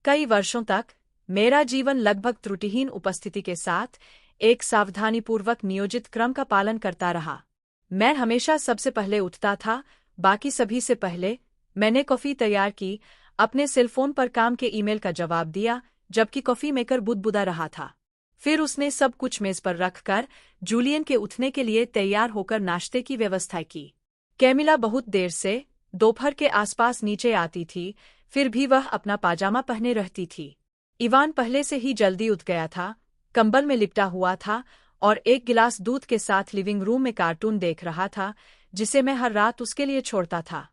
कई वर्षों तक मेरा जीवन लगभग त्रुटिहीन उपस्थिति के साथ एक सावधानीपूर्वक नियोजित क्रम का पालन करता रहा। मैं हमेशा सबसे पहले उठता था, बाकी सभी से पहले। मैंने कॉफी तैयार की, अपने सेलफोन पर काम के ईमेल का जवाब दिया, जबकि कॉफी मेकर बुदबुदा रहा था। फिर उसने सब कुछ मेज पर रखकर जूलियन के उठने के लिए तैयार होकर नाश्ते की व्यवस्था की। कैमिला बहुत देर से दोपहर के आसपास नीचे आती थी, फिर भी वह अपना पाजामा पहने रहती थी। इवान पहले से ही जल्दी उठ गया था, कंबल में लिपटा हुआ था और एक गिलास दूध के साथ लिविंग रूम में कार्टून देख रहा था, जिसे मैं हर रात उसके लिए छोड़ता था।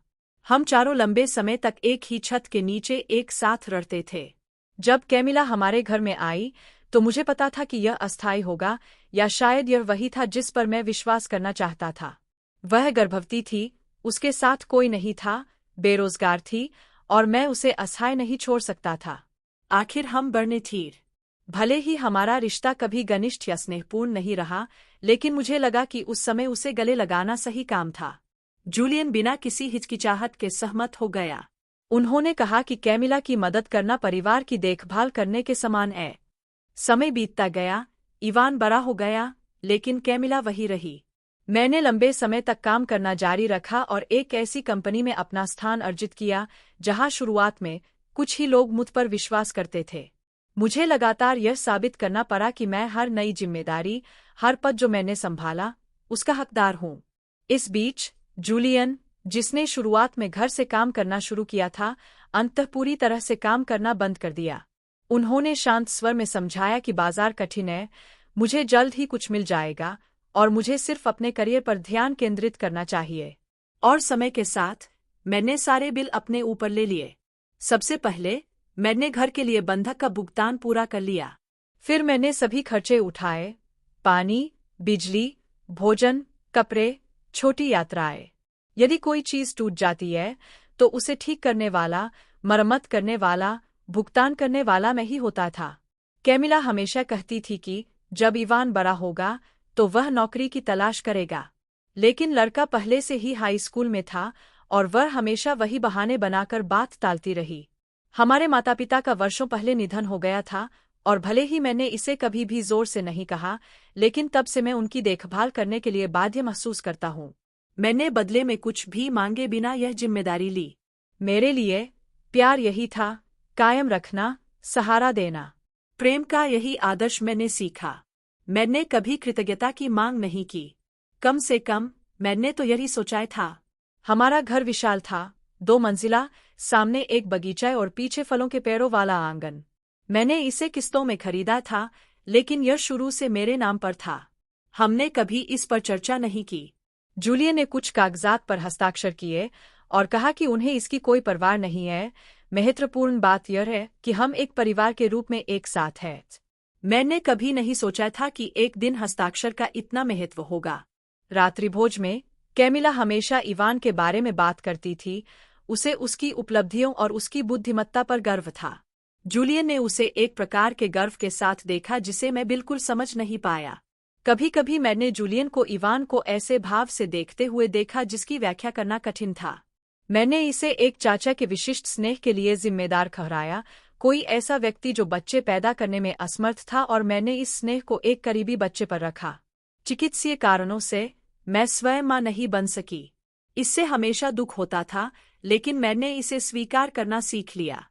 हम चारों लंबे समय तक एक ही छत के नीचे एक साथ रहते थे। जब कैमिला हमारे घर में आई तो मुझे पता था कि यह अस्थायी होगा, या शायद यह वही था जिस पर मैं विश्वास करना चाहता था। वह गर्भवती थी, उसके साथ कोई नहीं था, बेरोजगार थी, और मैं उसे असहाय नहीं छोड़ सकता था। आखिर हम बड़े थे। भले ही हमारा रिश्ता कभी घनिष्ठ या स्नेहपूर्ण नहीं रहा, लेकिन मुझे लगा कि उस समय उसे गले लगाना सही काम था। जूलियन बिना किसी हिचकिचाहट के सहमत हो गया। उन्होंने कहा कि कैमिला की मदद करना परिवार की देखभाल करने के समान है। समय बीतता गया, इवान बड़ा हो गया, लेकिन कैमिला वही रही। मैंने लंबे समय तक काम करना जारी रखा और एक ऐसी कंपनी में अपना स्थान अर्जित किया जहां शुरुआत में कुछ ही लोग मुझ पर विश्वास करते थे। मुझे लगातार यह साबित करना पड़ा कि मैं हर नई जिम्मेदारी, हर पद जो मैंने संभाला, उसका हकदार हूँ। इस बीच जूलियन, जिसने शुरुआत में घर से काम करना शुरू किया था, अंततः पूरी तरह से काम करना बंद कर दिया। उन्होंने शांत स्वर में समझाया कि बाजार कठिन है, मुझे जल्द ही कुछ मिल जाएगा और मुझे सिर्फ अपने करियर पर ध्यान केंद्रित करना चाहिए। और समय के साथ मैंने सारे बिल अपने ऊपर ले लिए। सबसे पहले मैंने घर के लिए बंधक का भुगतान पूरा कर लिया। फिर मैंने सभी खर्चे उठाए, पानी, बिजली, भोजन, कपड़े, छोटी यात्राएं। यदि कोई चीज टूट जाती है तो उसे ठीक करने वाला, मरम्मत करने वाला, भुगतान करने वाला मैं ही होता था। कैमिला हमेशा कहती थी कि जब इवान बड़ा होगा तो वह नौकरी की तलाश करेगा, लेकिन लड़का पहले से ही हाई स्कूल में था और वह हमेशा वही बहाने बनाकर बात टालती रही। हमारे माता पिता का वर्षों पहले निधन हो गया था, और भले ही मैंने इसे कभी भी जोर से नहीं कहा, लेकिन तब से मैं उनकी देखभाल करने के लिए बाध्य महसूस करता हूँ। मैंने बदले में कुछ भी मांगे बिना यह जिम्मेदारी ली। मेरे लिए प्यार यही था, कायम रखना, सहारा देना। प्रेम का यही आदर्श मैंने सीखा। मैंने कभी कृतज्ञता की मांग नहीं की। कम से कम मैंने तो यही सोचा था। हमारा घर विशाल था, 2 मंजिला, सामने एक बगीचा और पीछे फलों के पेड़ों वाला आंगन। मैंने इसे किस्तों में खरीदा था, लेकिन यह शुरू से मेरे नाम पर था। हमने कभी इस पर चर्चा नहीं की। जूलियन ने कुछ कागजात पर हस्ताक्षर किए और कहा कि उन्हें इसकी कोई परवाह नहीं है। महत्वपूर्ण बात यह है कि हम एक परिवार के रूप में एक साथ हैं। मैंने कभी नहीं सोचा था कि एक दिन हस्ताक्षर का इतना महत्व होगा। रात्रिभोज में कैमिला हमेशा इवान के बारे में बात करती थी। उसे उसकी उपलब्धियों और उसकी बुद्धिमत्ता पर गर्व था। जूलियन ने उसे एक प्रकार के गर्व के साथ देखा जिसे मैं बिल्कुल समझ नहीं पाया। कभी कभी मैंने जूलियन को इवान को ऐसे भाव से देखते हुए देखा जिसकी व्याख्या करना कठिन था। मैंने इसे एक चाचा के विशिष्ट स्नेह के लिए जिम्मेदार ठहराया, कोई ऐसा व्यक्ति जो बच्चे पैदा करने में असमर्थ था, और मैंने इस स्नेह को एक करीबी बच्चे पर रखा। चिकित्सीय कारणों से मैं स्वयं मां नहीं बन सकी। इससे हमेशा दुख होता था, लेकिन मैंने इसे स्वीकार करना सीख लिया।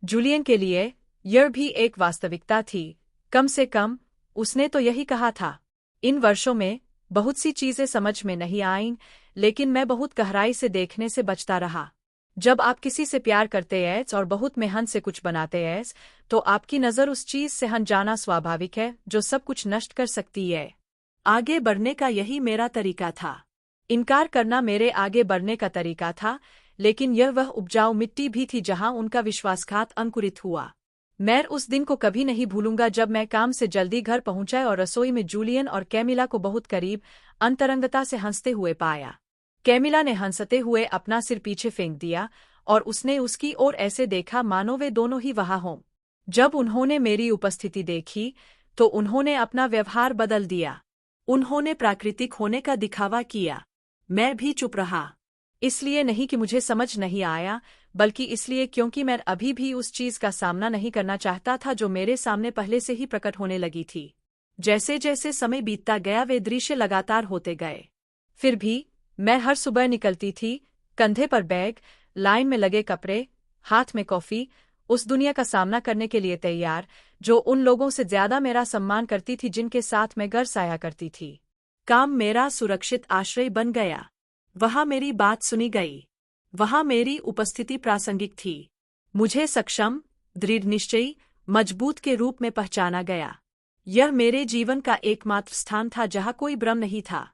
जूलियन के लिए यह भी एक वास्तविकता थी, कम से कम उसने तो यही कहा था। इन वर्षों में बहुत सी चीजें समझ में नहीं आईं, लेकिन मैं बहुत गहराई से देखने से बचता रहा। जब आप किसी से प्यार करते हैं और बहुत मेहनत से कुछ बनाते हैं, तो आपकी नज़र उस चीज से हट जाना स्वाभाविक है जो सब कुछ नष्ट कर सकती है। आगे बढ़ने का यही मेरा तरीका था। इनकार करना मेरे आगे बढ़ने का तरीका था, लेकिन यह वह उपजाऊ मिट्टी भी थी जहां उनका विश्वासघात अंकुरित हुआ। मैं उस दिन को कभी नहीं भूलूंगा जब मैं काम से जल्दी घर पहुंचा और रसोई में जूलियन और कैमिला को बहुत करीब, अंतरंगता से हंसते हुए पाया। कैमिला ने हंसते हुए अपना सिर पीछे फेंक दिया और उसने उसकी ओर ऐसे देखा मानो वे दोनों ही वहां हों। जब उन्होंने मेरी उपस्थिति देखी तो उन्होंने अपना व्यवहार बदल दिया। उन्होंने प्राकृतिक होने का दिखावा किया। मैं भी चुप रहा। इसलिए नहीं कि मुझे समझ नहीं आया, बल्कि इसलिए क्योंकि मैं अभी भी उस चीज का सामना नहीं करना चाहता था जो मेरे सामने पहले से ही प्रकट होने लगी थी। जैसे जैसे समय बीतता गया वे दृश्य लगातार होते गए। फिर भी मैं हर सुबह निकलती थी, कंधे पर बैग, लाइन में लगे कपड़े, हाथ में कॉफी, उस दुनिया का सामना करने के लिए तैयार, जो उन लोगों से ज्यादा मेरा सम्मान करती थी जिनके साथ मैं घर साया करती थी। काम मेरा सुरक्षित आश्रय बन गया। वहां मेरी बात सुनी गई। वहां मेरी उपस्थिति प्रासंगिक थी। मुझे सक्षम, दृढ़ निश्चयी, मजबूत के रूप में पहचाना गया। यह मेरे जीवन का एकमात्र स्थान था जहां कोई भ्रम नहीं था।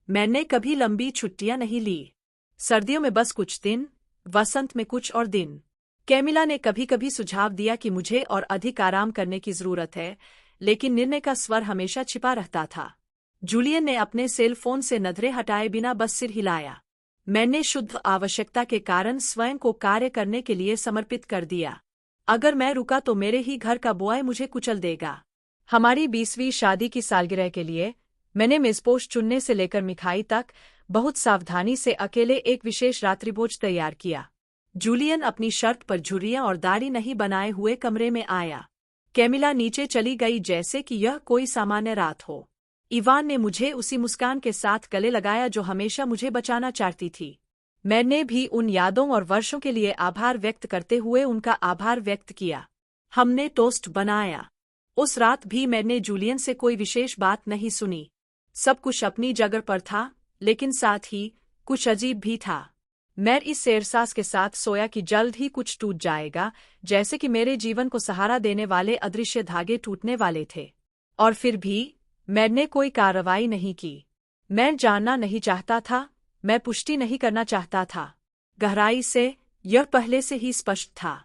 मैंने कभी लंबी छुट्टियां नहीं ली। सर्दियों में बस कुछ दिन, वसंत में कुछ और दिन। कैमिला ने कभी कभी सुझाव दिया कि मुझे और अधिक आराम करने की जरूरत है, लेकिन निर्णय का स्वर हमेशा छिपा रहता था। जूलियन ने अपने सेल फोन से नजरें हटाए बिना बस सिर हिलाया। मैंने शुद्ध आवश्यकता के कारण स्वयं को कार्य करने के लिए समर्पित कर दिया। अगर मैं रुका तो मेरे ही घर का बॉय मुझे कुचल देगा। हमारी 20वीं शादी की सालगिरह के लिए मैंने मेजपोश चुनने से लेकर मिठाई तक बहुत सावधानी से अकेले एक विशेष रात्रिभोज तैयार किया। जूलियन अपनी शर्त पर झुर्रियां और दाढ़ी नहीं बनाए हुए कमरे में आया। कैमिला नीचे चली गई जैसे कि यह कोई सामान्य रात हो। इवान ने मुझे उसी मुस्कान के साथ गले लगाया जो हमेशा मुझे बचाना चाहती थी। मैंने भी उन यादों और वर्षों के लिए आभार व्यक्त करते हुए उनका आभार व्यक्त किया। हमने टोस्ट बनाया। उस रात भी मैंने जूलियन से कोई विशेष बात नहीं सुनी। सब कुछ अपनी जगह पर था, लेकिन साथ ही कुछ अजीब भी था। मैं इस एहसास के साथ सोया कि जल्द ही कुछ टूट जाएगा, जैसे कि मेरे जीवन को सहारा देने वाले अदृश्य धागे टूटने वाले थे। और फिर भी मैंने कोई कार्रवाई नहीं की। मैं जानना नहीं चाहता था, मैं पुष्टि नहीं करना चाहता था। गहराई से यह पहले से ही स्पष्ट था।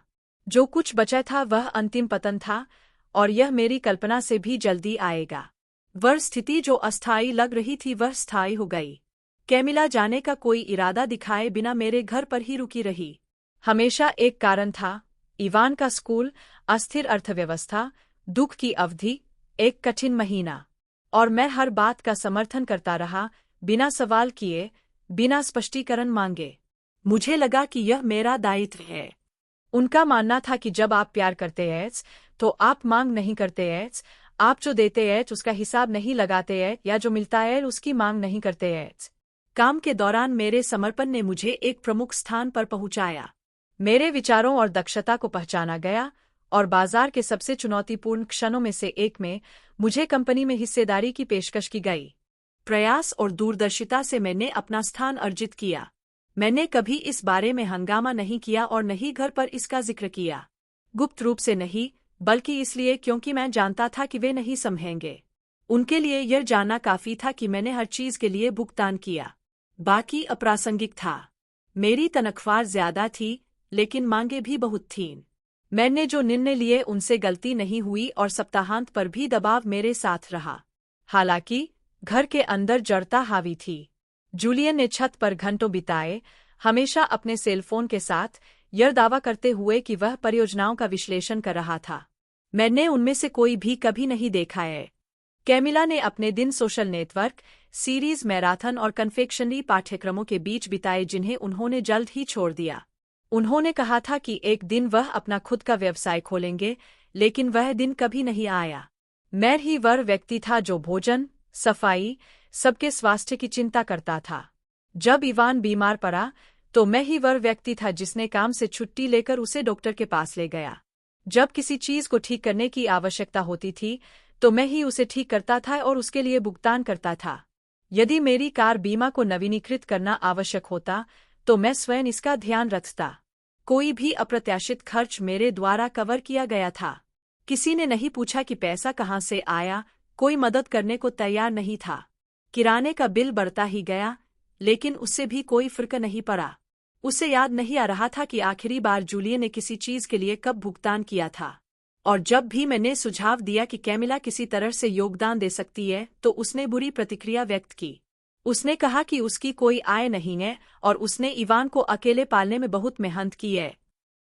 जो कुछ बचा था वह अंतिम पतन था, और यह मेरी कल्पना से भी जल्दी आएगा। वह स्थिति जो अस्थायी लग रही थी वह स्थायी हो गई। कैमिला जाने का कोई इरादा दिखाए बिना मेरे घर पर ही रुकी रही। हमेशा एक कारण था, इवान का स्कूल, अस्थिर अर्थव्यवस्था, दुख की अवधि, एक कठिन महीना। और मैं हर बात का समर्थन करता रहा, बिना सवाल किए, बिना स्पष्टीकरण मांगे। मुझे लगा कि यह मेरा दायित्व है। उनका मानना था कि जब आप प्यार करते हैं तो आप मांग नहीं करते हैं, आप जो देते हैं उसका हिसाब नहीं लगाते हैं, या जो मिलता है उसकी मांग नहीं करते हैं। काम के दौरान मेरे समर्पण ने मुझे एक प्रमुख स्थान पर पहुंचाया। मेरे विचारों और दक्षता को पहचाना गया, और बाजार के सबसे चुनौतीपूर्ण क्षणों में से एक में मुझे कंपनी में हिस्सेदारी की पेशकश की गई। प्रयास और दूरदर्शिता से मैंने अपना स्थान अर्जित किया। मैंने कभी इस बारे में हंगामा नहीं किया और नहीं घर पर इसका जिक्र किया। गुप्त रूप से नहीं, बल्कि इसलिए क्योंकि मैं जानता था कि वे नहीं समझेंगे। उनके लिए यह जानना काफी था कि मैंने हर चीज के लिए भुगतान किया। बाकी अप्रासंगिक था। मेरी तनख्वाह ज्यादा थी, लेकिन मांगे भी बहुत थीं। मैंने जो निर्णय लिए उनसे गलती नहीं हुई और सप्ताहांत पर भी दबाव मेरे साथ रहा। हालांकि घर के अंदर जड़ता हावी थी। जूलियन ने छत पर घंटों बिताए, हमेशा अपने सेलफोन के साथ, यह दावा करते हुए कि वह परियोजनाओं का विश्लेषण कर रहा था। मैंने उनमें से कोई भी कभी नहीं देखा है। कैमिला ने अपने दिन सोशल नेटवर्क, सीरीज, मैराथन और कन्फेक्शनरी पाठ्यक्रमों के बीच बिताए जिन्हें उन्होंने जल्द ही छोड़ दिया। उन्होंने कहा था कि एक दिन वह अपना खुद का व्यवसाय खोलेंगे, लेकिन वह दिन कभी नहीं आया। मैं ही वह व्यक्ति था जो भोजन, सफाई, सबके स्वास्थ्य की चिंता करता था। जब इवान बीमार पड़ा तो मैं ही वह व्यक्ति था जिसने काम से छुट्टी लेकर उसे डॉक्टर के पास ले गया। जब किसी चीज को ठीक करने की आवश्यकता होती थी तो मैं ही उसे ठीक करता था और उसके लिए भुगतान करता था। यदि मेरी कार बीमा को नवीनीकृत करना आवश्यक होता तो मैं स्वयं इसका ध्यान रखता। कोई भी अप्रत्याशित खर्च मेरे द्वारा कवर किया गया था। किसी ने नहीं पूछा कि पैसा कहाँ से आया, कोई मदद करने को तैयार नहीं था। किराने का बिल बढ़ता ही गया, लेकिन उससे भी कोई फर्क नहीं पड़ा। उसे याद नहीं आ रहा था कि आखिरी बार जूलियन ने किसी चीज के लिए कब भुगतान किया था। और जब भी मैंने सुझाव दिया कि कैमिला किसी तरह से योगदान दे सकती है तो उसने बुरी प्रतिक्रिया व्यक्त की। उसने कहा कि उसकी कोई आय नहीं है और उसने इवान को अकेले पालने में बहुत मेहनत की है।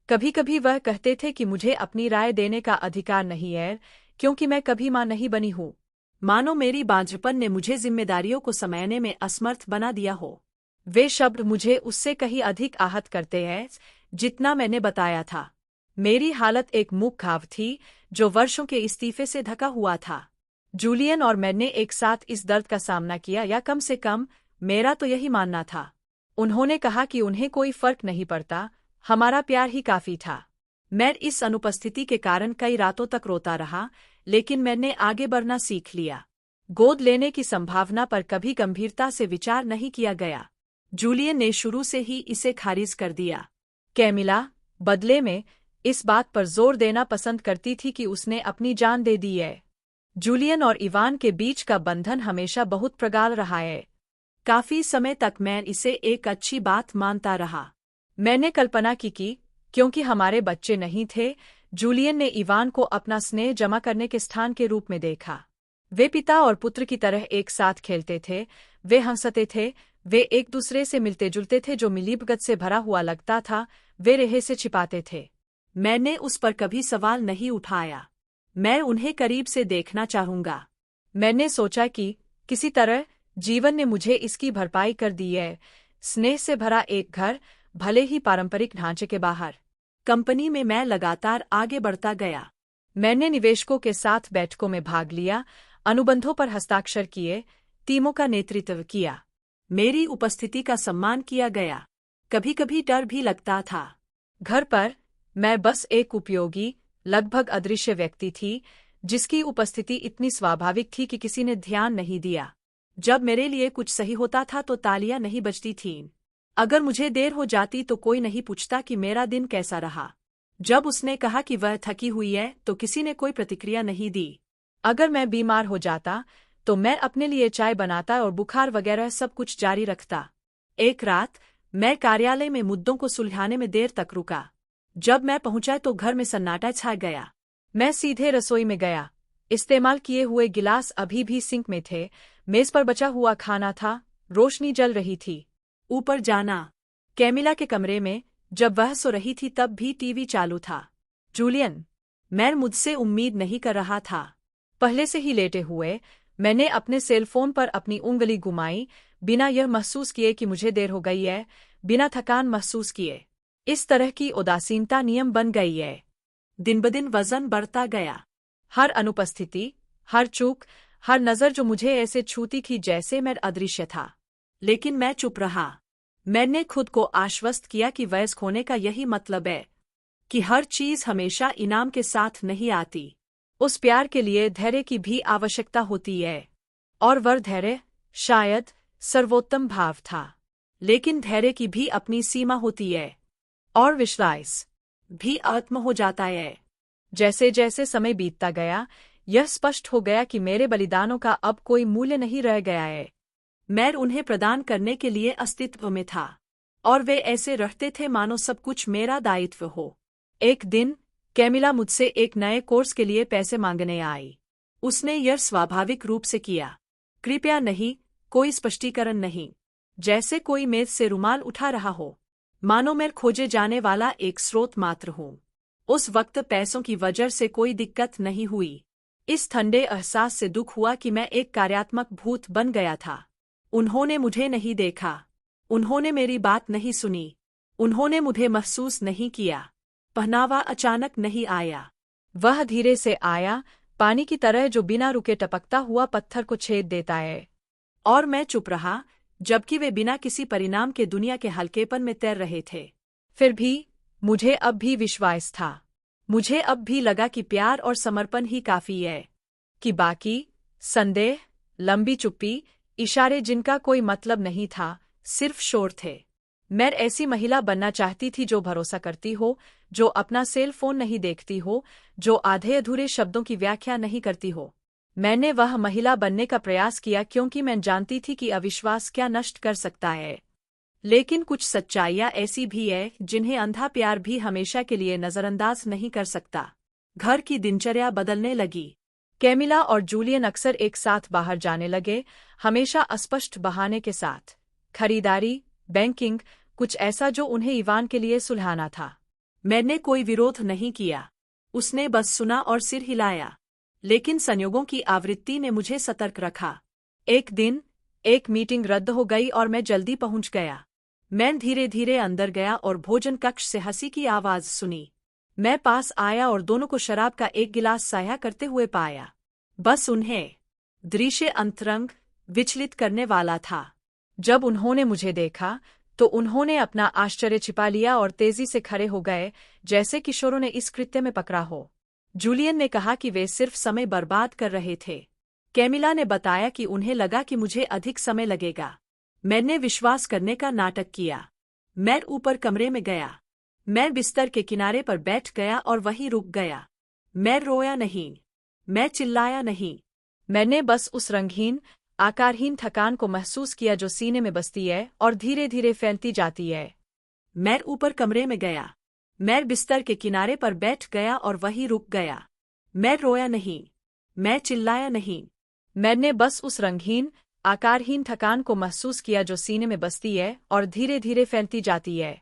कभी कभी वह कहते थे कि मुझे अपनी राय देने का अधिकार नहीं है, क्योंकि मैं कभी मां नहीं बनी हूँ। मानो मेरी बांझपन ने मुझे जिम्मेदारियों को समझने में असमर्थ बना दिया हो। वे शब्द मुझे उससे कहीं अधिक आहत करते हैं, जितना मैंने बताया था। मेरी हालत एक मुख घाव थी जो वर्षों के इस्तीफे से ढका हुआ था। जूलियन और मैंने एक साथ इस दर्द का सामना किया, या कम से कम मेरा तो यही मानना था। उन्होंने कहा कि उन्हें कोई फर्क नहीं पड़ता, हमारा प्यार ही काफी था। मैं इस अनुपस्थिति के कारण कई रातों तक रोता रहा, लेकिन मैंने आगे बढ़ना सीख लिया। गोद लेने की संभावना पर कभी गंभीरता से विचार नहीं किया गया। जूलियन ने शुरू से ही इसे खारिज कर दिया। कैमिला, बदले में, इस बात पर जोर देना पसंद करती थी कि उसने अपनी जान दे दी है। जूलियन और इवान के बीच का बंधन हमेशा बहुत प्रगाढ़ रहा है। काफी समय तक मैं इसे एक अच्छी बात मानता रहा। मैंने कल्पना की कि क्योंकि हमारे बच्चे नहीं थे, जूलियन ने इवान को अपना स्नेह जमा करने के स्थान के रूप में देखा। वे पिता और पुत्र की तरह एक साथ खेलते थे, वे हंसते थे, वे एक दूसरे से मिलते जुलते थे। जो मिलीभगत से भरा हुआ लगता था, वे रेहे से छिपाते थे। मैंने उस पर कभी सवाल नहीं उठाया। मैं उन्हें करीब से देखना चाहूंगा। मैंने सोचा कि किसी तरह जीवन ने मुझे इसकी भरपाई कर दी है। स्नेह से भरा एक घर, भले ही पारंपरिक ढांचे के बाहर। कंपनी में मैं लगातार आगे बढ़ता गया। मैंने निवेशकों के साथ बैठकों में भाग लिया, अनुबंधों पर हस्ताक्षर किए, टीमों का नेतृत्व किया। मेरी उपस्थिति का सम्मान किया गया। कभी कभी डर भी लगता था। घर पर मैं बस एक उपयोगी, लगभग अदृश्य व्यक्ति थी, जिसकी उपस्थिति इतनी स्वाभाविक थी कि किसी ने ध्यान नहीं दिया। जब मेरे लिए कुछ सही होता था तो तालियां नहीं बजती थीं। अगर मुझे देर हो जाती तो कोई नहीं पूछता कि मेरा दिन कैसा रहा। जब उसने कहा कि वह थकी हुई है तो किसी ने कोई प्रतिक्रिया नहीं दी। अगर मैं बीमार हो जाता तो मैं अपने लिए चाय बनाता और बुखार वगैरह सब कुछ जारी रखता। एक रात मैं कार्यालय में मुद्दों को सुलझाने में देर तक रुका। जब मैं पहुंचा तो घर में सन्नाटा छा गया। मैं सीधे रसोई में गया। इस्तेमाल किए हुए गिलास अभी भी सिंक में थे, मेज पर बचा हुआ खाना था, रोशनी जल रही थी। ऊपर जाना। कैमिला के कमरे में, जब वह सो रही थी तब भी टीवी चालू था। जूलियन, मैं मुझसे उम्मीद नहीं कर रहा था। पहले से ही लेटे हुए, मैंने अपने सेलफोन पर अपनी उंगली घुमाई, बिना यह महसूस किए कि मुझे देर हो गई है, बिना थकान महसूस किए। इस तरह की उदासीनता नियम बन गई है। दिन-ब-दिन वजन बढ़ता गया। हर अनुपस्थिति, हर चूक, हर नजर जो मुझे ऐसे छूती थी जैसे मैं अदृश्य था। लेकिन मैं चुप रहा। मैंने खुद को आश्वस्त किया कि वयस्क होने का यही मतलब है, कि हर चीज हमेशा इनाम के साथ नहीं आती। उस प्यार के लिए धैर्य की भी आवश्यकता होती है। और वह धैर्य शायद सर्वोत्तम भाव था। लेकिन धैर्य की भी अपनी सीमा होती है। और विश्वास भी आत्म हो जाता है। जैसे जैसे समय बीतता गया, यह स्पष्ट हो गया कि मेरे बलिदानों का अब कोई मूल्य नहीं रह गया है। मैं उन्हें प्रदान करने के लिए अस्तित्व में था, और वे ऐसे रहते थे मानो सब कुछ मेरा दायित्व हो। एक दिन कैमिला मुझसे एक नए कोर्स के लिए पैसे मांगने आई। उसने यह स्वाभाविक रूप से किया। कृपया नहीं, कोई स्पष्टीकरण नहीं। जैसे कोई मेज से रुमाल उठा रहा हो, मानो मैं खोजे जाने वाला एक स्रोत मात्र हूँ। उस वक्त पैसों की वजह से कोई दिक्कत नहीं हुई। इस ठंडे एहसास से दुख हुआ कि मैं एक कार्यात्मक भूत बन गया था। उन्होंने मुझे नहीं देखा। उन्होंने मेरी बात नहीं सुनी। उन्होंने मुझे महसूस नहीं किया। पहनावा अचानक नहीं आया। वह धीरे से आया, पानी की तरह जो बिना रुके टपकता हुआ पत्थर को छेद देता है। और मैं चुप रहा, जबकि वे बिना किसी परिणाम के दुनिया के हल्केपन में तैर रहे थे। फिर भी मुझे अब भी विश्वास था। मुझे अब भी लगा कि प्यार और समर्पण ही काफी है। कि बाकी संदेह, लंबी चुप्पी, इशारे जिनका कोई मतलब नहीं था, सिर्फ शोर थे। मैं ऐसी महिला बनना चाहती थी जो भरोसा करती हो, जो अपना सेल फोन नहीं देखती हो, जो आधे अधूरे शब्दों की व्याख्या नहीं करती हो। मैंने वह महिला बनने का प्रयास किया क्योंकि मैं जानती थी कि अविश्वास क्या नष्ट कर सकता है। लेकिन कुछ सच्चाइयां ऐसी भी है जिन्हें अंधा प्यार भी हमेशा के लिए नजरअंदाज नहीं कर सकता। घर की दिनचर्या बदलने लगी। कैमिला और जूलियन अक्सर एक साथ बाहर जाने लगे, हमेशा अस्पष्ट बहाने के साथ। खरीदारी, बैंकिंग, कुछ ऐसा जो उन्हें इवान के लिए सुलझाना था। मैंने कोई विरोध नहीं किया। उसने बस सुना और सिर हिलाया। लेकिन संयोगों की आवृत्ति ने मुझे सतर्क रखा। एक दिन एक मीटिंग रद्द हो गई और मैं जल्दी पहुंच गया। मैं धीरे धीरे अंदर गया और भोजन कक्ष से हंसी की आवाज सुनी। मैं पास आया और दोनों को शराब का एक गिलास साया करते हुए पाया। बस उन्हें दृश्य अंतरंग विचलित करने वाला था। जब उन्होंने मुझे देखा तो उन्होंने अपना आश्चर्य छिपा लिया और तेजी से खड़े हो गए, जैसे किशोरों ने इस कृत्य में पकड़ा हो। जूलियन ने कहा कि वे सिर्फ समय बर्बाद कर रहे थे। कैमिला ने बताया कि उन्हें लगा कि मुझे अधिक समय लगेगा। मैंने विश्वास करने का नाटक किया। मैं ऊपर कमरे में गया। मैं बिस्तर के किनारे पर बैठ गया और वहीं रुक गया। मैं रोया नहीं। मैं चिल्लाया नहीं। मैंने बस उस रंगहीन, आकारहीन थकान को महसूस किया जो सीने में बसती है और धीरे धीरे फैलती जाती है। मैं ऊपर कमरे में गया। मैं बिस्तर के किनारे पर बैठ गया और वहीं रुक गया। मैं रोया नहीं। मैं चिल्लाया नहीं। मैंने बस उस रंगहीन, आकारहीन थकान को महसूस किया जो सीने में बसती है और धीरे धीरे फैलती जाती है।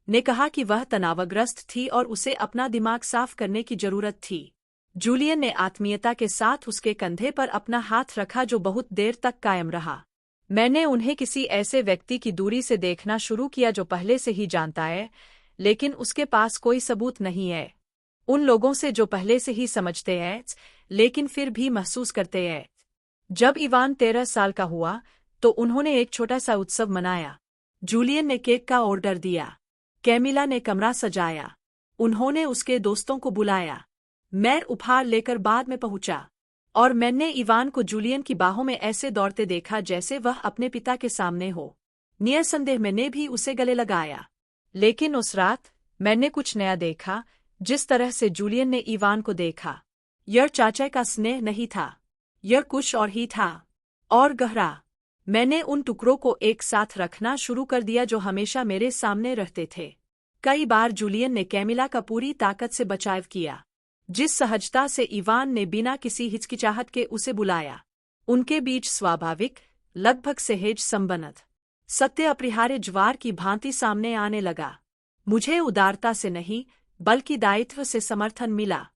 ने कहा कि वह तनावग्रस्त थी और उसे अपना दिमाग साफ करने की जरूरत थी। जूलियन ने आत्मीयता के साथ उसके कंधे पर अपना हाथ रखा जो बहुत देर तक कायम रहा। मैंने उन्हें किसी ऐसे व्यक्ति की दूरी से देखना शुरू किया जो पहले से ही जानता है, लेकिन उसके पास कोई सबूत नहीं है। उन लोगों से जो पहले से ही समझते हैं, लेकिन फिर भी महसूस करते हैं। जब इवान 13 साल का हुआ तो उन्होंने एक छोटा सा उत्सव मनाया। जूलियन ने केक का ऑर्डर दिया। कैमिला ने कमरा सजाया। उन्होंने उसके दोस्तों को बुलाया। मैं उपहार लेकर बाद में पहुंचा और मैंने इवान को जूलियन की बाहों में ऐसे दौड़ते देखा जैसे वह अपने पिता के सामने हो। निसंदेह मैंने भी उसे गले लगाया। लेकिन उस रात मैंने कुछ नया देखा। जिस तरह से जूलियन ने इवान को देखा, यह चाचा का स्नेह नहीं था। यह कुछ और ही था, और गहरा। मैंने उन टुकड़ों को एक साथ रखना शुरू कर दिया जो हमेशा मेरे सामने रहते थे। कई बार जूलियन ने कैमिला का पूरी ताकत से बचाव किया। जिस सहजता से इवान ने बिना किसी हिचकिचाहट के उसे बुलाया, उनके बीच स्वाभाविक, लगभग सहज संबंध सत्य अपरिहार्य ज्वार की भांति सामने आने लगा। मुझे उदारता से नहीं, बल्कि दायित्व से समर्थन मिला।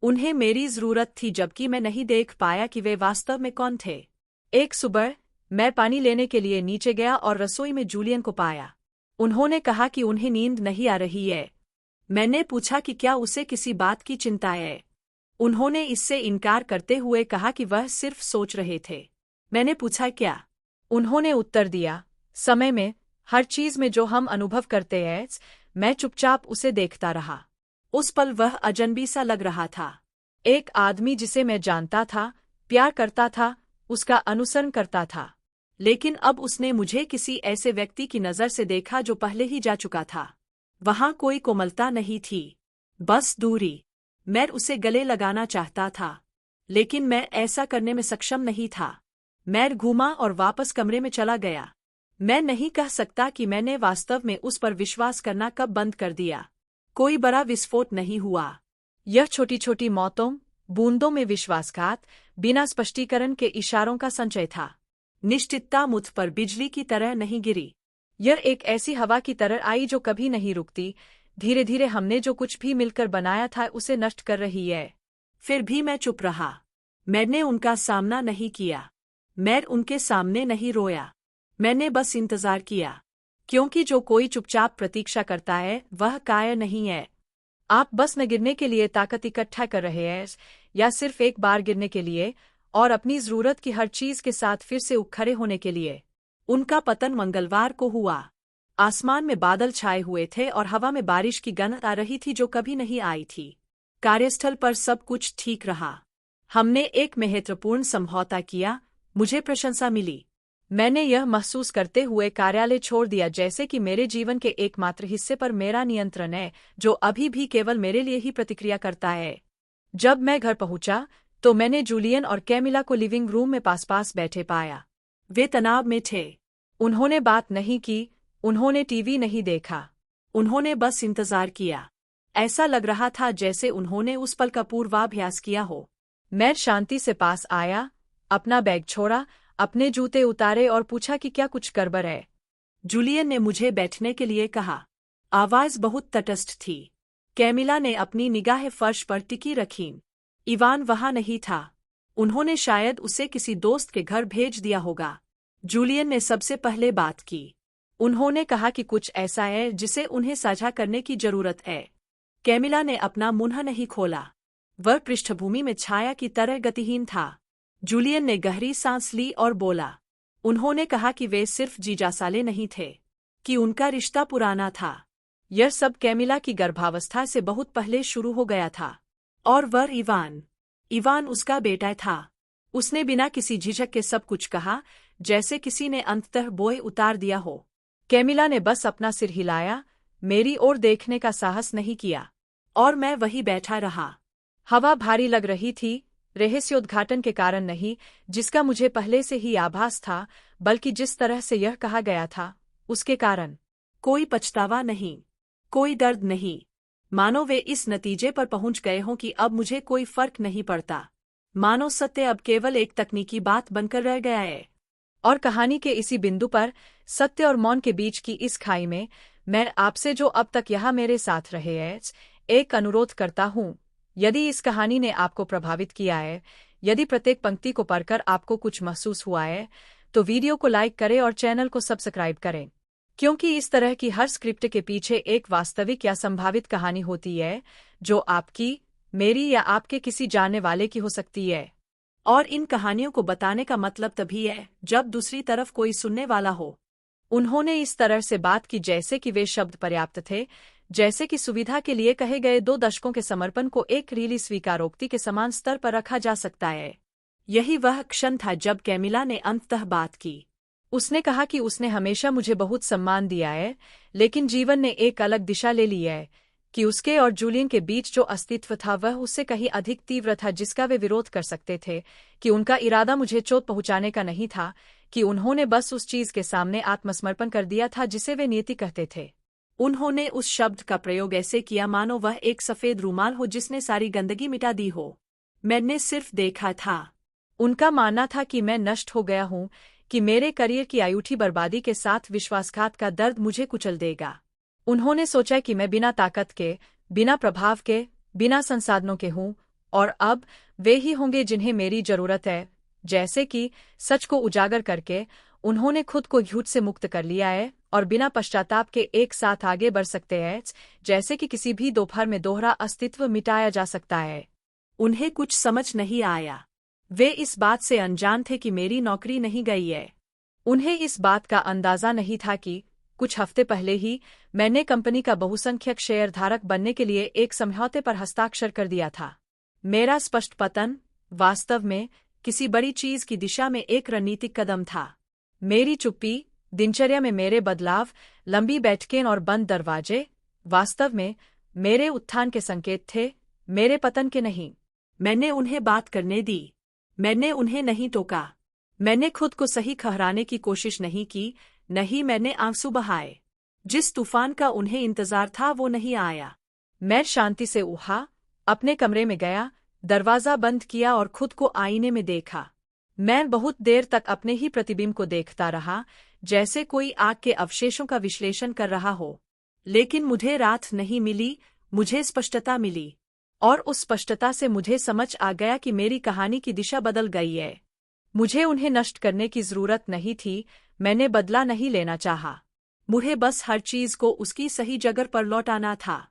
उन्हें मेरी जरूरत थी जबकि मैं नहीं देख पाया कि वे वास्तव में कौन थे। एक सुबह मैं पानी लेने के लिए नीचे गया और रसोई में जूलियन को पाया। उन्होंने कहा कि उन्हें नींद नहीं आ रही है। मैंने पूछा कि क्या उसे किसी बात की चिंता है। उन्होंने इससे इनकार करते हुए कहा कि वह सिर्फ सोच रहे थे। मैंने पूछा क्या? उन्होंने उत्तर दिया, समय में, हर चीज में जो हम अनुभव करते हैं। मैं चुपचाप उसे देखता रहा। उस पल वह अजनबी सा लग रहा था। एक आदमी जिसे मैं जानता था, प्यार करता था, उसका अनुसरण करता था। लेकिन अब उसने मुझे किसी ऐसे व्यक्ति की नज़र से देखा जो पहले ही जा चुका था। वहां कोई कोमलता नहीं थी, बस दूरी। मैं उसे गले लगाना चाहता था, लेकिन मैं ऐसा करने में सक्षम नहीं था। मैं घूमा और वापस कमरे में चला गया। मैं नहीं कह सकता कि मैंने वास्तव में उस पर विश्वास करना कब बंद कर दिया। कोई बड़ा विस्फोट नहीं हुआ। यह छोटी छोटी मौतों, बूंदों में विश्वासघात, बिना स्पष्टीकरण के इशारों का संचय था। निश्चितता मुझ पर बिजली की तरह नहीं गिरी। यह एक ऐसी हवा की तरह आई जो कभी नहीं रुकती। धीरे धीरे हमने जो कुछ भी मिलकर बनाया था उसे नष्ट कर रही है। फिर भी मैं चुप रहा। मैंने उनका सामना नहीं किया। मैं उनके सामने नहीं रोया। मैंने बस इंतजार किया, क्योंकि जो कोई चुपचाप प्रतीक्षा करता है वह कायर नहीं है। आप बस न गिरने के लिए ताकत इकट्ठा कर रहे हैं, या सिर्फ एक बार गिरने के लिए और अपनी जरूरत की हर चीज के साथ फिर से खड़े होने के लिए। उनका पतन मंगलवार को हुआ। आसमान में बादल छाए हुए थे और हवा में बारिश की गंध आ रही थी जो कभी नहीं आई थी। कार्यस्थल पर सब कुछ ठीक रहा। हमने एक महत्वपूर्ण समझौता किया। मुझे प्रशंसा मिली। मैंने यह महसूस करते हुए कार्यालय छोड़ दिया जैसे कि मेरे जीवन के एकमात्र हिस्से पर मेरा नियंत्रण है, जो अभी भी केवल मेरे लिए ही प्रतिक्रिया करता है। जब मैं घर पहुंचा तो मैंने जूलियन और कैमिला को लिविंग रूम में पास पास बैठे पाया। वे तनाव में थे। उन्होंने बात नहीं की, उन्होंने टीवी नहीं देखा, उन्होंने बस इंतजार किया। ऐसा लग रहा था जैसे उन्होंने उस पल का पूर्वाभ्यास किया हो। मैं शांति से पास आया, अपना बैग छोड़ा, अपने जूते उतारे और पूछा कि क्या कुछ गड़बड़ है। जूलियन ने मुझे बैठने के लिए कहा। आवाज बहुत तटस्थ थी। कैमिला ने अपनी निगाहें फर्श पर टिकी रखीं। इवान वहां नहीं था। उन्होंने शायद उसे किसी दोस्त के घर भेज दिया होगा। जूलियन ने सबसे पहले बात की। उन्होंने कहा कि कुछ ऐसा है जिसे उन्हें साझा करने की जरूरत है। कैमिला ने अपना मुंह नहीं खोला। वह पृष्ठभूमि में छाया की तरह गतिहीन था। जूलियन ने गहरी सांस ली और बोला। उन्होंने कहा कि वे सिर्फ जीजा साले नहीं थे, कि उनका रिश्ता पुराना था। यह सब कैमिला की गर्भावस्था से बहुत पहले शुरू हो गया था। और वह इवान उसका बेटा था। उसने बिना किसी झिझक के सब कुछ कहा, जैसे किसी ने अंततः बोझ उतार दिया हो। कैमिला ने बस अपना सिर हिलाया, मेरी ओर देखने का साहस नहीं किया। और मैं वहीं बैठा रहा। हवा भारी लग रही थी, रहस्योद्घाटन के कारण नहीं, जिसका मुझे पहले से ही आभास था, बल्कि जिस तरह से यह कहा गया था, उसके कारण। कोई पछतावा नहीं, कोई दर्द नहीं। मानो वे इस नतीजे पर पहुंच गए हों कि अब मुझे कोई फर्क नहीं पड़ता। मानो सत्य अब केवल एक तकनीकी बात बनकर रह गया है। और कहानी के इसी बिंदु पर, सत्य और मौन के बीच की इस खाई में, मैं आपसे जो अब तक यहाँ मेरे साथ रहे हैं, एक अनुरोध करता हूँ। यदि इस कहानी ने आपको प्रभावित किया है, यदि प्रत्येक पंक्ति को पढ़कर आपको कुछ महसूस हुआ है, तो वीडियो को लाइक करें और चैनल को सब्सक्राइब करें। क्योंकि इस तरह की हर स्क्रिप्ट के पीछे एक वास्तविक या संभावित कहानी होती है, जो आपकी, मेरी या आपके किसी जानने वाले की हो सकती है। और इन कहानियों को बताने का मतलब तभी है, जब दूसरी तरफ कोई सुनने वाला हो। उन्होंने इस तरह से बात की जैसे कि वे शब्द पर्याप्त थे, जैसे कि सुविधा के लिए कहे गए 2 दशकों के समर्पण को एक रीली स्वीकारोक्ति के समान स्तर पर रखा जा सकता है। यही वह क्षण था जब कैमिला ने अंततः बात की। उसने कहा कि उसने हमेशा मुझे बहुत सम्मान दिया है, लेकिन जीवन ने एक अलग दिशा ले ली है, कि उसके और जूलियन के बीच जो अस्तित्व था वह उससे कहीं अधिक तीव्र था जिसका वे विरोध कर सकते थे, कि उनका इरादा मुझे चोट पहुंचाने का नहीं था, कि उन्होंने बस उस चीज के सामने आत्मसमर्पण कर दिया था जिसे वे नियति कहते थे। उन्होंने उस शब्द का प्रयोग ऐसे किया मानो वह एक सफेद रूमाल हो जिसने सारी गंदगी मिटा दी हो। मैंने सिर्फ देखा था। उनका मानना था कि मैं नष्ट हो गया हूं, कि मेरे करियर की अयूठी बर्बादी के साथ विश्वासघात का दर्द मुझे कुचल देगा। उन्होंने सोचा कि मैं बिना ताकत के, बिना प्रभाव के, बिना संसाधनों के हूं, और अब वे ही होंगे जिन्हें मेरी जरूरत है। जैसे कि, सच को उजागर करके, उन्होंने खुद को झूठ से मुक्त कर लिया है और बिना पश्चाताप के एक साथ आगे बढ़ सकते हैं, जैसे कि किसी भी दोपहर में दोहरा अस्तित्व मिटाया जा सकता है। उन्हें कुछ समझ नहीं आया। वे इस बात से अनजान थे कि मेरी नौकरी नहीं गई है। उन्हें इस बात का अंदाजा नहीं था कि कुछ हफ्ते पहले ही मैंने कंपनी का बहुसंख्यक शेयरधारक बनने के लिए एक समझौते पर हस्ताक्षर कर दिया था। मेरा स्पष्ट पतन, वास्तव में, किसी बड़ी चीज की दिशा में एक रणनीतिक कदम था। मेरी चुप्पी, दिनचर्या में मेरे बदलाव, लंबी बैठकें और बंद दरवाजे, वास्तव में, मेरे उत्थान के संकेत थे, मेरे पतन के नहीं। मैंने उन्हें बात करने दी। मैंने उन्हें नहीं टोका। मैंने खुद को सही ठहराने की कोशिश नहीं की, नहीं मैंने आंसू बहाए। जिस तूफान का उन्हें इंतजार था वो नहीं आया। मैं शांति से उठा, अपने कमरे में गया, दरवाजा बंद किया और खुद को आईने में देखा। मैं बहुत देर तक अपने ही प्रतिबिंब को देखता रहा, जैसे कोई आग के अवशेषों का विश्लेषण कर रहा हो। लेकिन मुझे राहत नहीं मिली, मुझे स्पष्टता मिली। और उस स्पष्टता से मुझे समझ आ गया कि मेरी कहानी की दिशा बदल गई है। मुझे उन्हें नष्ट करने की जरूरत नहीं थी, मैंने बदला नहीं लेना चाहा। मुझे बस हर चीज को उसकी सही जगह पर लौटाना था।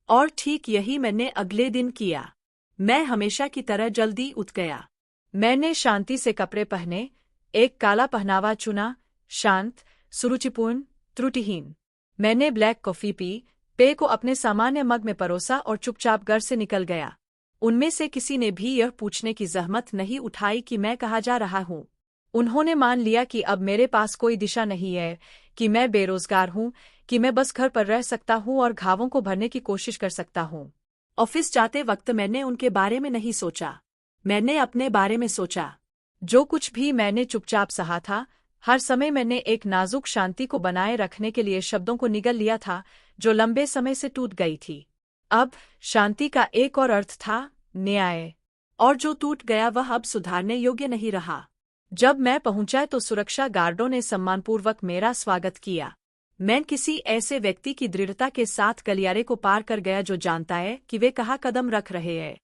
और ठीक यही मैंने अगले दिन किया। मैं हमेशा की तरह जल्दी उठ गया। मैंने शांति से कपड़े पहने, एक काला पहनावा चुना, शांत, सुरुचिपूर्ण, त्रुटिहीन। मैंने ब्लैक कॉफी पी, पेय को अपने सामान्य मग में परोसा और चुपचाप घर से निकल गया। उनमें से किसी ने भी यह पूछने की जहमत नहीं उठाई कि मैं कहाँ जा रहा हूँ। उन्होंने मान लिया कि अब मेरे पास कोई दिशा नहीं है, कि मैं बेरोजगार हूँ, कि मैं बस घर पर रह सकता हूँ और घावों को भरने की कोशिश कर सकता हूँ। ऑफिस जाते वक्त मैंने उनके बारे में नहीं सोचा, मैंने अपने बारे में सोचा। जो कुछ भी मैंने चुपचाप सहा था, हर समय मैंने एक नाजुक शांति को बनाए रखने के लिए शब्दों को निगल लिया था, जो लंबे समय से टूट गई थी। अब शांति का एक और अर्थ था, न्याय। और जो टूट गया वह अब सुधारने योग्य नहीं रहा। जब मैं पहुंचा तो सुरक्षा गार्डों ने सम्मानपूर्वक मेरा स्वागत किया। मैं किसी ऐसे व्यक्ति की दृढ़ता के साथ गलियारे को पार कर गया जो जानता है कि वे कहाँ कदम रख रहे हैं।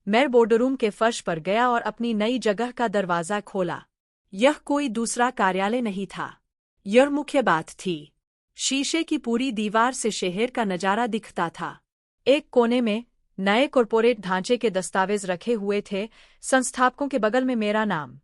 मैं बोर्डरूम के फर्श पर गया और अपनी नई जगह का दरवाजा खोला। यह कोई दूसरा कार्यालय नहीं था। यह मुख्य बात थी। शीशे की पूरी दीवार से शहर का नजारा दिखता था। एक कोने में नए कॉरपोरेट ढांचे के दस्तावेज रखे हुए थे, संस्थापकों के बगल में मेरा नाम।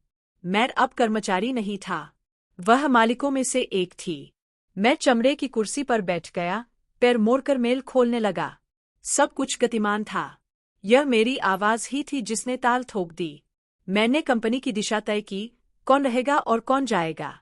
मैं अब कर्मचारी नहीं था, वह मालिकों में से एक थी। मैं चमड़े की कुर्सी पर बैठ गया, पैर मोड़कर मेल खोलने लगा। सब कुछ गतिमान था। यह मेरी आवाज ही थी जिसने ताल ठोक दी। मैंने कंपनी की दिशा तय की, कौन रहेगा और कौन जाएगा।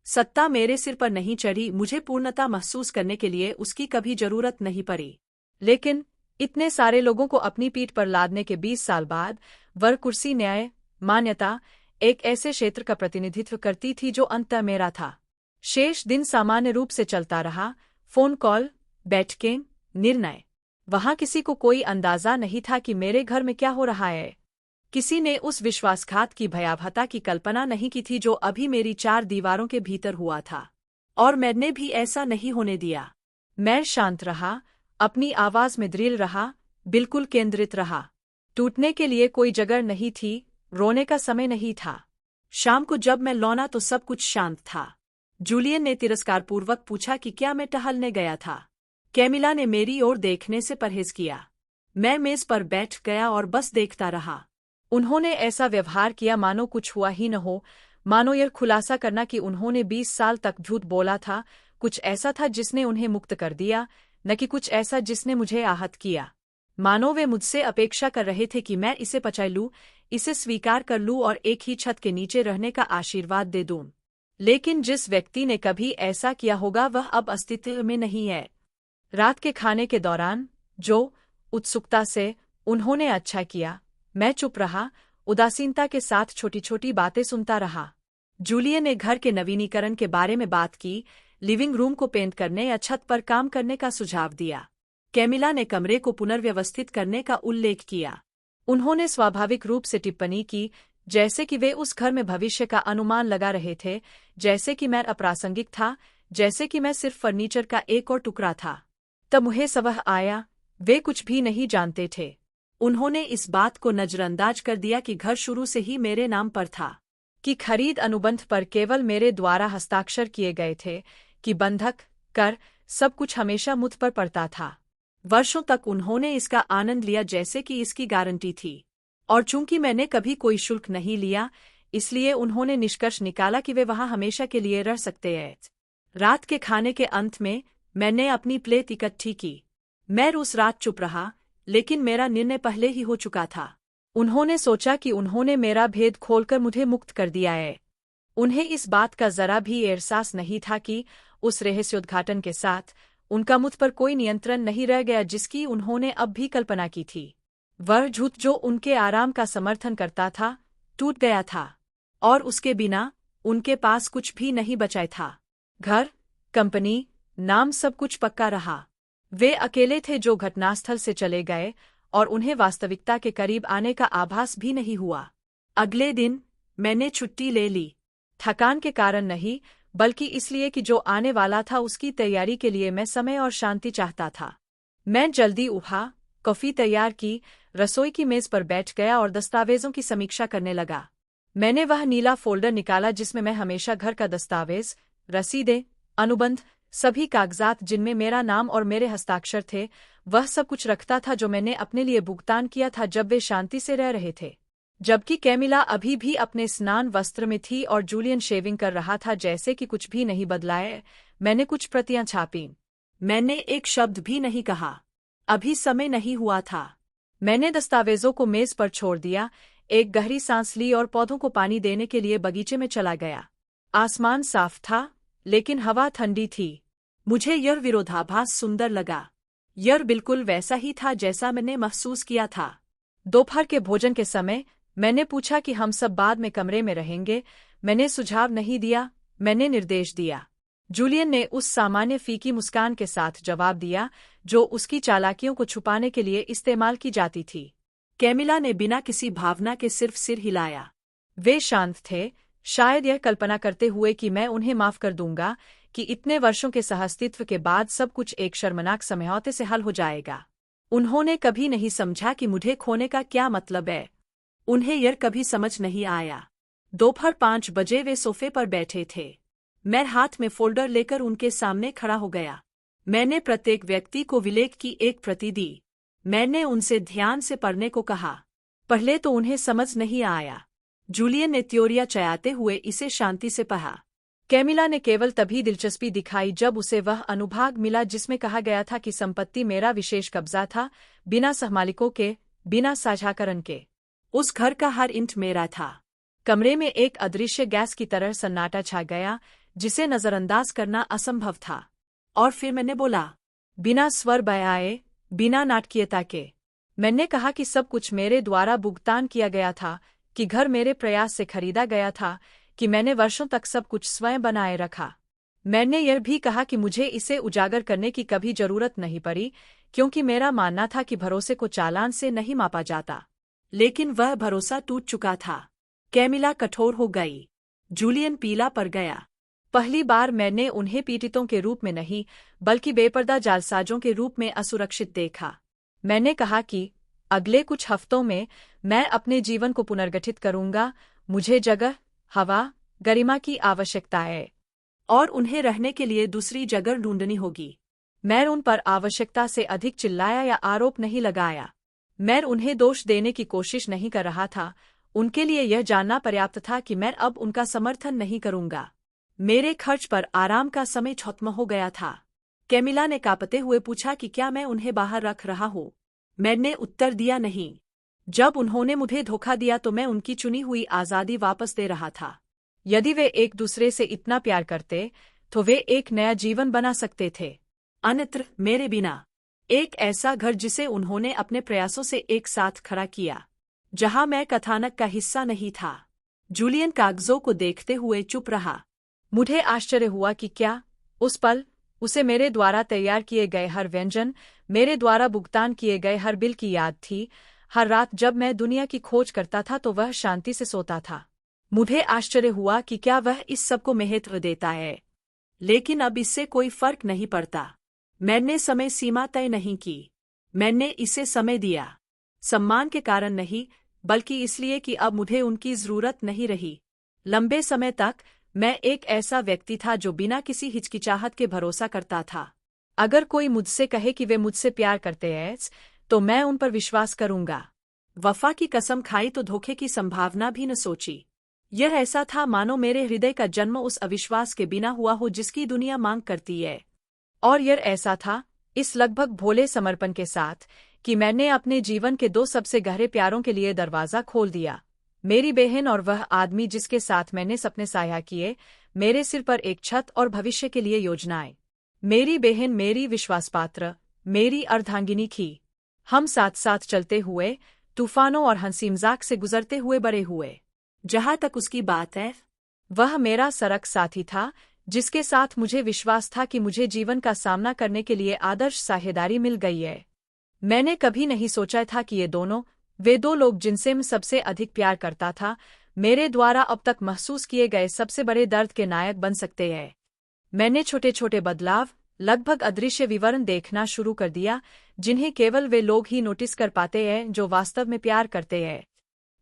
सत्ता मेरे सिर पर नहीं चढ़ी, मुझे पूर्णता महसूस करने के लिए उसकी कभी जरूरत नहीं पड़ी। लेकिन इतने सारे लोगों को अपनी पीठ पर लादने के 20 साल बाद वह कुर्सी न्याय, मान्यता, एक ऐसे क्षेत्र का प्रतिनिधित्व करती थी जो अंततः मेरा था। शेष दिन सामान्य रूप से चलता रहा, फोन कॉल, बैठकें, निर्णय। वहां किसी को कोई अंदाजा नहीं था कि मेरे घर में क्या हो रहा है। किसी ने उस विश्वासघात की भयावहता की कल्पना नहीं की थी जो अभी मेरी 4 दीवारों के भीतर हुआ था। और मैंने भी ऐसा नहीं होने दिया। मैं शांत रहा, अपनी आवाज में दृढ़ रहा, बिल्कुल केंद्रित रहा। टूटने के लिए कोई जगह नहीं थी, रोने का समय नहीं था। शाम को जब मैं लौटा तो सब कुछ शांत था। जूलियन ने तिरस्कारपूर्वक पूछा कि क्या मैं टहलने गया था। कैमिला ने मेरी ओर देखने से परहेज किया। मैं मेज पर बैठ गया और बस देखता रहा। उन्होंने ऐसा व्यवहार किया मानो कुछ हुआ ही न हो, मानो यह खुलासा करना कि उन्होंने 20 साल तक झूठ बोला था, कुछ ऐसा था जिसने उन्हें मुक्त कर दिया, न कि कुछ ऐसा जिसने मुझे आहत किया। मानो वे मुझसे अपेक्षा कर रहे थे कि मैं इसे पचा लूं, इसे स्वीकार कर लूं और एक ही छत के नीचे रहने का आशीर्वाद दे दूं। लेकिन जिस व्यक्ति ने कभी ऐसा किया होगा वह अब अस्तित्व में नहीं है। रात के खाने के दौरान जो उत्सुकता से उन्होंने अच्छा किया, मैं चुप रहा, उदासीनता के साथ छोटी छोटी बातें सुनता रहा। जूलियन ने घर के नवीनीकरण के बारे में बात की, लिविंग रूम को पेंट करने या छत पर काम करने का सुझाव दिया। कैमिला ने कमरे को पुनर्व्यवस्थित करने का उल्लेख किया। उन्होंने स्वाभाविक रूप से टिप्पणी की, जैसे कि वे उस घर में भविष्य का अनुमान लगा रहे थे, जैसे कि मैं अप्रासंगिक था, जैसे कि मैं सिर्फ फर्नीचर का एक और टुकड़ा था। तब मुझे सबह आया, वे कुछ भी नहीं जानते थे। उन्होंने इस बात को नजरअंदाज कर दिया कि घर शुरू से ही मेरे नाम पर था, कि खरीद अनुबंध पर केवल मेरे द्वारा हस्ताक्षर किए गए थे, कि बंधक, कर, सब कुछ हमेशा मुझ पर पड़ता था। वर्षों तक उन्होंने इसका आनंद लिया जैसे कि इसकी गारंटी थी। और चूंकि मैंने कभी कोई शुल्क नहीं लिया, इसलिए उन्होंने निष्कर्ष निकाला कि वे वहां हमेशा के लिए रह सकते हैं। रात के खाने के अंत में मैंने अपनी प्लेट इकट्ठी की। मैं उस रात चुप रहा, लेकिन मेरा निर्णय पहले ही हो चुका था। उन्होंने सोचा कि उन्होंने मेरा भेद खोलकर मुझे मुक्त कर दिया है। उन्हें इस बात का जरा भी एहसास नहीं था कि उस रहस्योद्घाटन के साथ उनका मुझ पर कोई नियंत्रण नहीं रह गया जिसकी उन्होंने अब भी कल्पना की थी। वह झूठ जो उनके आराम का समर्थन करता था, टूट गया था, और उसके बिना उनके पास कुछ भी नहीं बचा था। घर, कंपनी, नाम, सब कुछ पक्का रहा। वे अकेले थे जो घटनास्थल से चले गए, और उन्हें वास्तविकता के करीब आने का आभास भी नहीं हुआ। अगले दिन मैंने छुट्टी ले ली, थकान के कारण नहीं, बल्कि इसलिए कि जो आने वाला था उसकी तैयारी के लिए मैं समय और शांति चाहता था। मैं जल्दी उठा, कॉफी तैयार की, रसोई की मेज पर बैठ गया और दस्तावेजों की समीक्षा करने लगा। मैंने वह नीला फोल्डर निकाला जिसमें मैं हमेशा घर का दस्तावेज, रसीदें, अनुबंध, सभी कागजात जिनमें मेरा नाम और मेरे हस्ताक्षर थे, वह सब कुछ रखता था जो मैंने अपने लिए भुगतान किया था जब वे शांति से रह रहे थे। जबकि कैमिला अभी भी अपने स्नान वस्त्र में थी और जूलियन शेविंग कर रहा था जैसे कि कुछ भी नहीं बदला है, मैंने कुछ प्रतियां छापीं। मैंने एक शब्द भी नहीं कहा। अभी समय नहीं हुआ था। मैंने दस्तावेजों को मेज पर छोड़ दिया, एक गहरी सांस ली और पौधों को पानी देने के लिए बगीचे में चला गया। आसमान साफ था, लेकिन हवा ठंडी थी। मुझे यह विरोधाभास सुंदर लगा। यह बिल्कुल वैसा ही था जैसा मैंने महसूस किया था। दोपहर के भोजन के समय मैंने पूछा कि हम सब बाद में कमरे में रहेंगे। मैंने सुझाव नहीं दिया, मैंने निर्देश दिया। जूलियन ने उस सामान्य फीकी मुस्कान के साथ जवाब दिया जो उसकी चालाकियों को छुपाने के लिए इस्तेमाल की जाती थी। कैमिला ने बिना किसी भावना के सिर्फ सिर हिलाया। वे शांत थे, शायद यह कल्पना करते हुए कि मैं उन्हें माफ कर दूंगा, कि इतने वर्षों के सहअस्तित्व के बाद सब कुछ एक शर्मनाक समझौते से हल हो जाएगा। उन्होंने कभी नहीं समझा कि मुझे खोने का क्या मतलब है। उन्हें यह कभी समझ नहीं आया। दोपहर 5 बजे वे सोफे पर बैठे थे। मैं हाथ में फोल्डर लेकर उनके सामने खड़ा हो गया। मैंने प्रत्येक व्यक्ति को विलेख की एक प्रति दी। मैंने उनसे ध्यान से पढ़ने को कहा। पहले तो उन्हें समझ नहीं आया। जूलियन ने त्योरियां चयाते हुए इसे शांति से पढ़ा। कैमिला ने केवल तभी दिलचस्पी दिखाई जब उसे वह अनुभाग मिला जिसमें कहा गया था कि संपत्ति मेरा विशेष कब्जा था, बिना सहमालिकों के, बिना साझाकरण के। उस घर का हर इंच मेरा था। कमरे में एक अदृश्य गैस की तरह सन्नाटा छा गया, जिसे नजरअंदाज करना असंभव था। और फिर मैंने बोला, बिना स्वर बयाए, बिना नाटकीयता के। मैंने कहा कि सब कुछ मेरे द्वारा भुगतान किया गया था, कि घर मेरे प्रयास से खरीदा गया था, कि मैंने वर्षों तक सब कुछ स्वयं बनाए रखा। मैंने यह भी कहा कि मुझे इसे उजागर करने की कभी जरूरत नहीं पड़ी, क्योंकि मेरा मानना था कि भरोसे को चालान से नहीं मापा जाता। लेकिन वह भरोसा टूट चुका था। कैमिला कठोर हो गई। जूलियन पीला पड़ गया। पहली बार मैंने उन्हें पीड़ितों के रूप में नहीं, बल्कि बेपर्दा जालसाजों के रूप में असुरक्षित देखा। मैंने कहा कि अगले कुछ हफ्तों में मैं अपने जीवन को पुनर्गठित करूंगा। मुझे जगह, हवा, गरिमा की आवश्यकता है, और उन्हें रहने के लिए दूसरी जगह ढूंढनी होगी। मैं उन पर आवश्यकता से अधिक चिल्लाया या आरोप नहीं लगाया। मैं उन्हें दोष देने की कोशिश नहीं कर रहा था। उनके लिए यह जानना पर्याप्त था कि मैं अब उनका समर्थन नहीं करूंगा। मेरे खर्च पर आराम का समय खत्म हो गया था। कैमिला ने कांपते हुए पूछा कि क्या मैं उन्हें बाहर रख रहा हूं। मैंने उत्तर दिया नहीं। जब उन्होंने मुझे धोखा दिया तो मैं उनकी चुनी हुई आज़ादी वापस दे रहा था। यदि वे एक दूसरे से इतना प्यार करते, तो वे एक नया जीवन बना सकते थे। अन्यत्र मेरे बिना। एक ऐसा घर जिसे उन्होंने अपने प्रयासों से एक साथ खड़ा किया, जहां मैं कथानक का हिस्सा नहीं था। जूलियन कागजों को देखते हुए चुप रहा। मुझे आश्चर्य हुआ कि क्या उस पल उसे मेरे द्वारा तैयार किए गए हर व्यंजन, मेरे द्वारा भुगतान किए गए हर बिल की याद थी। हर रात जब मैं दुनिया की खोज करता था तो वह शांति से सोता था। मुझे आश्चर्य हुआ कि क्या वह इस सब को महत्व देता है। लेकिन अब इससे कोई फर्क नहीं पड़ता। मैंने समय सीमा तय नहीं की। मैंने इसे समय दिया, सम्मान के कारण नहीं, बल्कि इसलिए कि अब मुझे उनकी जरूरत नहीं रही। लंबे समय तक मैं एक ऐसा व्यक्ति था जो बिना किसी हिचकिचाहट के भरोसा करता था। अगर कोई मुझसे कहे कि वे मुझसे प्यार करते हैं, तो मैं उन पर विश्वास करूंगा। वफा की कसम खाई तो धोखे की संभावना भी न सोची। यह ऐसा था मानो मेरे हृदय का जन्म उस अविश्वास के बिना हुआ हो जिसकी दुनिया मांग करती है। और यह ऐसा था, इस लगभग भोले समर्पण के साथ, कि मैंने अपने जीवन के दो सबसे गहरे प्यारों के लिए दरवाज़ा खोल दिया। मेरी बहन और वह आदमी जिसके साथ मैंने सपने साया किए, मेरे सिर पर एक छत और भविष्य के लिए योजनाएं। मेरी बहन मेरी विश्वासपात्र, मेरी अर्धांगिनी थी। हम साथ साथ चलते हुए, तूफानों और हंसी-मजाक से गुजरते हुए बड़े हुए। जहां तक उसकी बात है, वह मेरा सड़क साथी था, जिसके साथ मुझे विश्वास था कि मुझे जीवन का सामना करने के लिए आदर्श साझेदारी मिल गई है। मैंने कभी नहीं सोचा था कि वे दो लोग जिनसे मैं सबसे अधिक प्यार करता था, मेरे द्वारा अब तक महसूस किए गए सबसे बड़े दर्द के नायक बन सकते हैं। मैंने छोटे छोटे बदलाव, लगभग अदृश्य विवरण देखना शुरू कर दिया, जिन्हें केवल वे लोग ही नोटिस कर पाते हैं जो वास्तव में प्यार करते हैं।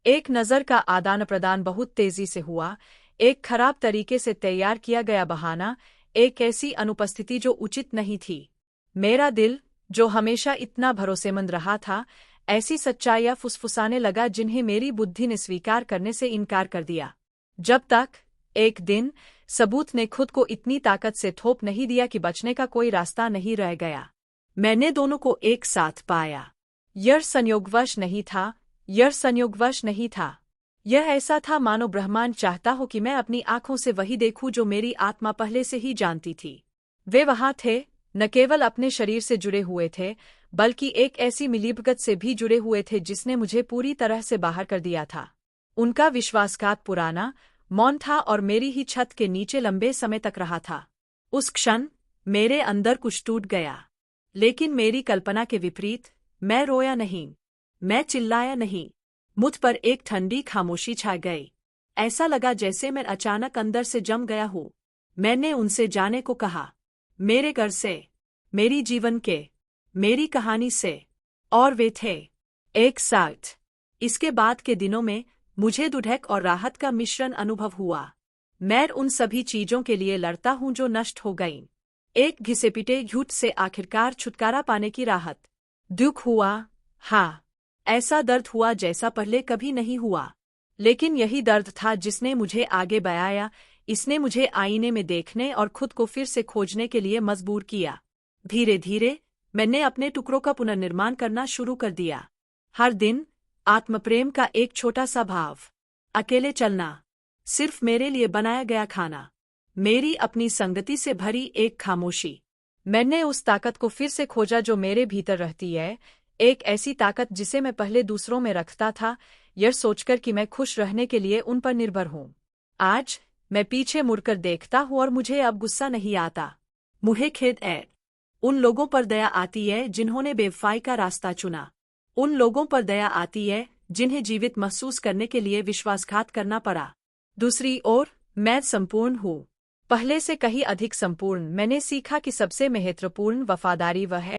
एक नज़र का आदान प्रदान बहुत तेजी से हुआ, एक खराब तरीके से तैयार किया गया बहाना, एक ऐसी अनुपस्थिति जो उचित नहीं थी। मेरा दिल, जो हमेशा इतना भरोसेमंद रहा था, ऐसी सच्चाइयां फुसफुसाने लगा जिन्हें मेरी बुद्धि ने स्वीकार करने से इनकार कर दिया। जब तक एक दिन सबूत ने खुद को इतनी ताकत से थोप नहीं दिया कि बचने का कोई रास्ता नहीं रह गया। मैंने दोनों को एक साथ पाया। यह संयोगवश नहीं था, यह संयोगवश नहीं था। यह ऐसा था मानो ब्रह्मांड चाहता हो कि मैं अपनी आंखों से वही देखूं जो मेरी आत्मा पहले से ही जानती थी। वे वहां थे, न केवल अपने शरीर से जुड़े हुए थे, बल्कि एक ऐसी मिलीभगत से भी जुड़े हुए थे जिसने मुझे पूरी तरह से बाहर कर दिया था। उनका विश्वासघात पुराना, मौन था और मेरी ही छत के नीचे लंबे समय तक रहा था। उस क्षण मेरे अंदर कुछ टूट गया। लेकिन मेरी कल्पना के विपरीत, मैं रोया नहीं, मैं चिल्लाया नहीं। मुझ पर एक ठंडी खामोशी छा गई। ऐसा लगा जैसे मैं अचानक अंदर से जम गया हूँ। मैंने उनसे जाने को कहा, मेरे घर से, मेरी जीवन के, मेरी कहानी से। और वे थे, एक साथ। इसके बाद के दिनों में मुझे दुधक और राहत का मिश्रण अनुभव हुआ। मैं उन सभी चीजों के लिए लड़ता हूं जो नष्ट हो गईं। एक घिसे-पिटे झूठ से आखिरकार छुटकारा पाने की राहत। दुख हुआ, हाँ। ऐसा दर्द हुआ जैसा पहले कभी नहीं हुआ। लेकिन यही दर्द था जिसने मुझे आगे बढ़ाया, इसने मुझे आईने में देखने और खुद को फिर से खोजने के लिए मजबूर किया। धीरे धीरे मैंने अपने टुकड़ों का पुनर्निर्माण करना शुरू कर दिया। हर दिन आत्मप्रेम का एक छोटा सा भाव, अकेले चलना, सिर्फ मेरे लिए बनाया गया खाना, मेरी अपनी संगति से भरी एक खामोशी। मैंने उस ताकत को फिर से खोजा जो मेरे भीतर रहती है, एक ऐसी ताकत जिसे मैं पहले दूसरों में रखता था, यह सोचकर कि मैं खुश रहने के लिए उन पर निर्भर हूँ। आज मैं पीछे मुड़कर देखता हूँ और मुझे अब गुस्सा नहीं आता। मुझे खेद है। उन लोगों पर दया आती है जिन्होंने बेवफाई का रास्ता चुना। उन लोगों पर दया आती है जिन्हें जीवित महसूस करने के लिए विश्वासघात करना पड़ा। दूसरी ओर मैं संपूर्ण हूँ, पहले से कहीं अधिक संपूर्ण। मैंने सीखा कि सबसे महत्वपूर्ण वफादारी वह है